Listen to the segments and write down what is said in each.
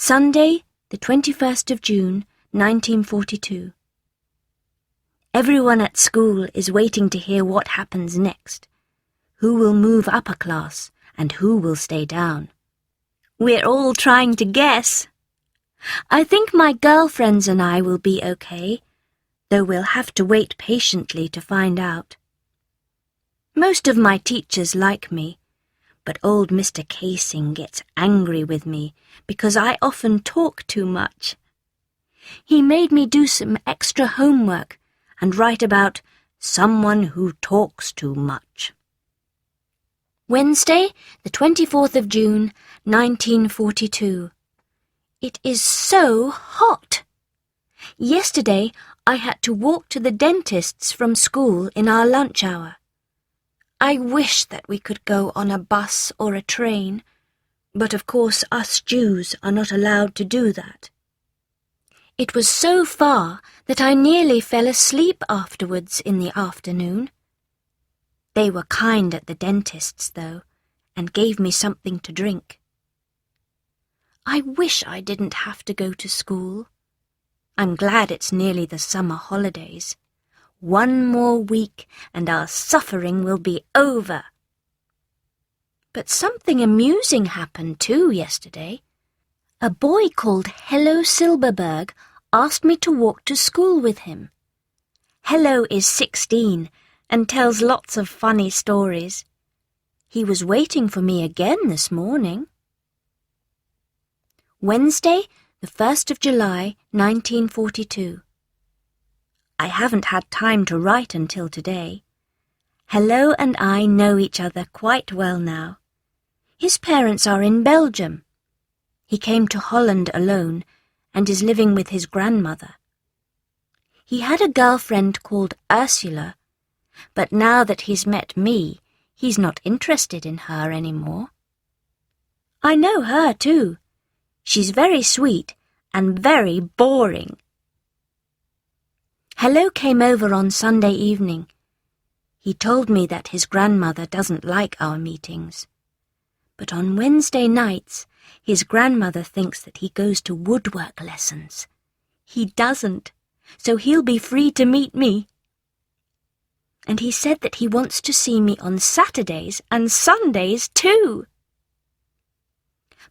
Sunday, the 21st of June, 1942. Everyone at school is waiting to hear what happens next. Who will move up a class and who will stay down? We're all trying to guess. I think my girlfriends and I will be okay, though we'll have to wait patiently to find out. Most of my teachers like me, but old Mr. Casing gets angry with me because I often talk too much. He made me do some extra homework and write about someone who talks too much. Wednesday, the 24th of June, 1942. It is so hot. Yesterday, I had to walk to the dentist's from school in our lunch hour. I wish that we could go on a bus or a train, but of course us Jews are not allowed to do that. It was so far that I nearly fell asleep afterwards in the afternoon. They were kind at the dentist's, though, and gave me something to drink. I wish I didn't have to go to school. I'm glad it's nearly the summer holidays. 1 more week and our suffering will be over. But something amusing happened too yesterday. A boy called Hello Silberberg asked me to walk to school with him. Hello is 16 and tells lots of funny stories. He was waiting for me again this morning. Wednesday, the 1st of July, 1942. I haven't had time to write until today. Hello and I know each other quite well now. His parents are in Belgium. He came to Holland alone and is living with his grandmother. He had a girlfriend called Ursula, but now that he's met me, he's not interested in her anymore. I know her too. She's very sweet and very boring. Hello came over on Sunday evening. He told me that his grandmother doesn't like our meetings. But on Wednesday nights, his grandmother thinks that he goes to woodwork lessons. He doesn't, so he'll be free to meet me. And he said that he wants to see me on Saturdays and Sundays too.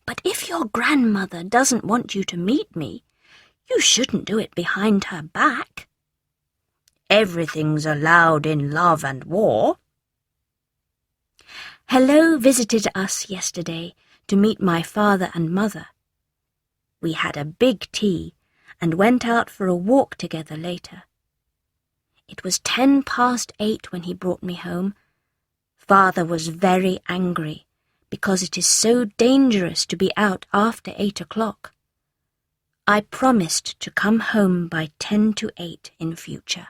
But if your grandmother doesn't want you to meet me, you shouldn't do it behind her back. Everything's allowed in love and war. Hello visited us yesterday to meet my father and mother. We had a big tea and went out for a walk together later. It was 8:10 when he brought me home. Father was very angry because it is so dangerous to be out after 8 o'clock. I promised to come home by 7:50 in future.